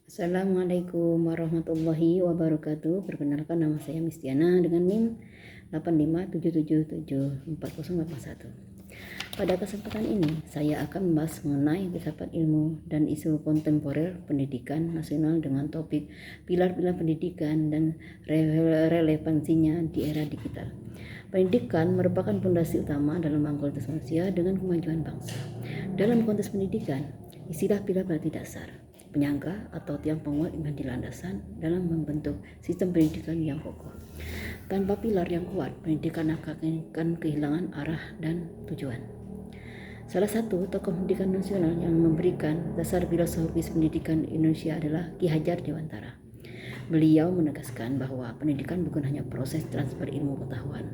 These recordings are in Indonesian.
Assalamualaikum warahmatullahi wabarakatuh. Perkenalkan, nama saya Mistiana dengan NIM 857774081. Pada kesempatan ini saya akan membahas mengenai filsafat ilmu dan isu kontemporer pendidikan nasional dengan topik pilar-pilar pendidikan dan relevansinya di era digital. Pendidikan merupakan fondasi utama dalam kualitas manusia dengan kemajuan bangsa. Dalam konteks pendidikan, istilah pilar berarti dasar, penyangga atau tiang penguat menjadi landasan dalam membentuk sistem pendidikan yang kokoh. Tanpa pilar yang kuat, pendidikan akan kehilangan arah dan tujuan. Salah satu tokoh pendidikan nasional yang memberikan dasar filosofis pendidikan Indonesia adalah Ki Hajar Dewantara. Beliau menegaskan bahwa pendidikan bukan hanya proses transfer ilmu pengetahuan,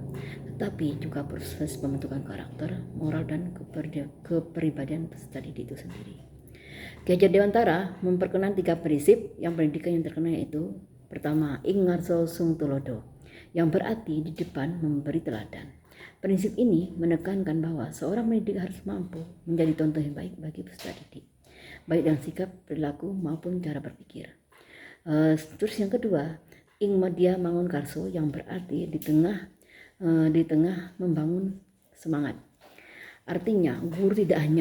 tetapi juga proses pembentukan karakter, moral, dan kepribadian peserta didik itu sendiri. Ki Hajar Dewantara memperkenalkan 3 prinsip yang pendidikan yang terkenal, yaitu pertama, ing ngarso sung tulodo, yang berarti di depan memberi teladan. Prinsip ini menekankan bahwa seorang pendidik harus mampu menjadi contoh yang baik bagi peserta didik, baik dalam sikap, perilaku, maupun cara berpikir. Terus yang kedua, ing madya mangun karso, yang berarti di tengah membangun semangat. Artinya guru tidak hanya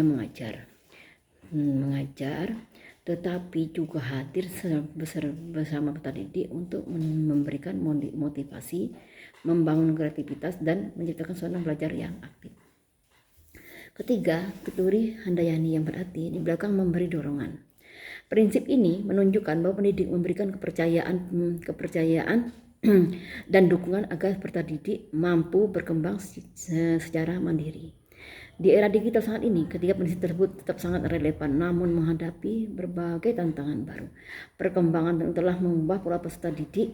mengajar, tetapi juga hadir bersama peserta didik untuk memberikan motivasi, membangun kreativitas, dan menciptakan suasana belajar yang aktif. Ketiga, Keturi Handayani, yang berarti di belakang memberi dorongan. Prinsip ini menunjukkan bahwa pendidik memberikan kepercayaan dan dukungan agar peserta didik mampu berkembang secara mandiri. Di era digital saat ini, ketiga prinsip tersebut tetap sangat relevan, namun menghadapi berbagai tantangan baru. Perkembangan telah mengubah pola peserta didik,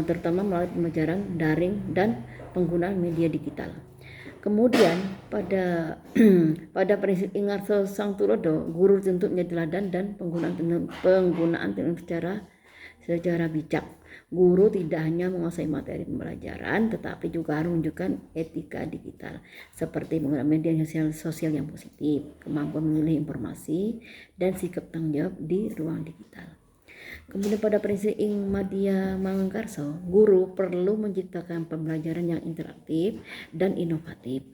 terutama melalui pembelajaran daring dan penggunaan media digital. Kemudian pada prinsip ingarso sang tulodo, guru tentu menjadi teladan dan penggunaan teknologi secara bijak. Guru tidak hanya menguasai materi pembelajaran, tetapi juga harus menunjukkan etika digital, seperti menggunakan media sosial yang positif, kemampuan memilih informasi, dan sikap tanggung jawab di ruang digital. Kemudian pada prinsip ing madya mangkarso, guru perlu menciptakan pembelajaran yang interaktif dan inovatif.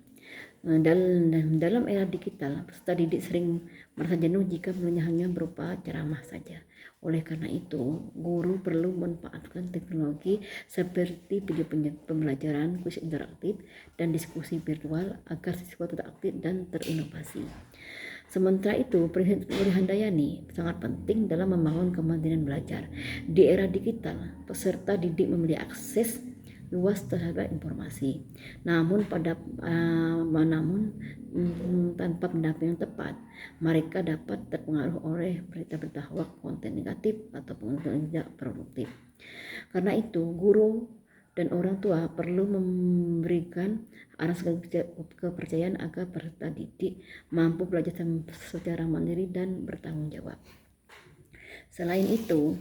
Dalam era digital, peserta didik sering merasa jenuh jika hanya berupa ceramah saja. Oleh karena itu, guru perlu memanfaatkan teknologi seperti video pembelajaran, kuis interaktif, dan diskusi virtual agar siswa tetap aktif dan terinovasi. Sementara itu, prinsip Keturi Handayani sangat penting dalam membangun kemandirian belajar. Di era digital, peserta didik memiliki akses luas terhadap informasi. Namun tanpa pendampingan tepat, mereka dapat terpengaruh oleh berita-berita hoax, konten negatif, atau pengetahuan tidak produktif. Karena itu, guru dan orang tua perlu memberikan arah kepercayaan agar peserta didik mampu belajar secara mandiri dan bertanggung jawab. Selain itu,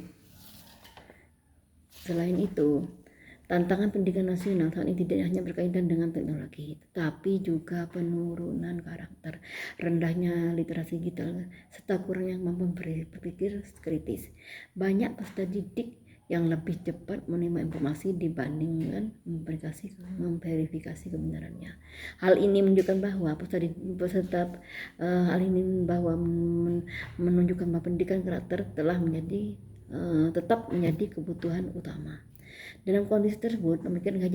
tantangan pendidikan nasional saat ini tidak hanya berkaitan dengan teknologi, tetapi juga penurunan karakter, rendahnya literasi digital, serta kurangnya kemampuan berpikir kritis. Banyak peserta didik yang lebih cepat menerima informasi dibandingkan memverifikasi kebenarannya. Hal ini menunjukkan bahwa menunjukkan bahwa pendidikan karakter tetap menjadi kebutuhan utama. Dalam kondisi tersebut, pemikiran Ki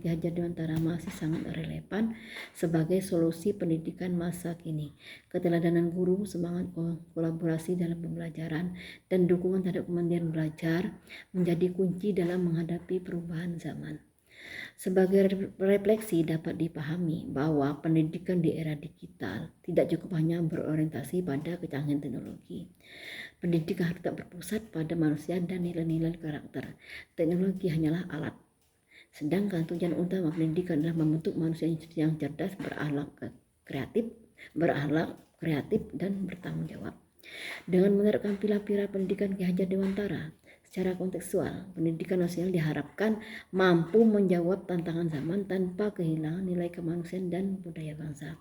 Hajar Dewantara masih sangat relevan sebagai solusi pendidikan masa kini. Keteladanan guru, semangat kolaborasi dalam pembelajaran, dan dukungan terhadap kemandirian belajar menjadi kunci dalam menghadapi perubahan zaman. Sebagai refleksi, dapat dipahami bahwa pendidikan di era digital tidak cukup hanya berorientasi pada kecanggihan teknologi. Pendidikan harus tetap berpusat pada manusia dan nilai-nilai karakter. Teknologi hanyalah alat, sedangkan tujuan utama pendidikan adalah membentuk manusia yang cerdas, berakhlak kreatif, dan bertanggung jawab. Dengan menerapkan pilar-pilar pendidikan Ki Hajar Dewantara secara kontekstual, pendidikan nasional diharapkan mampu menjawab tantangan zaman tanpa kehilangan nilai kemanusiaan dan budaya bangsa.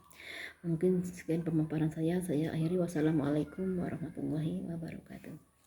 Mungkin sekian pemaparan saya akhiri. Wassalamualaikum warahmatullahi wabarakatuh.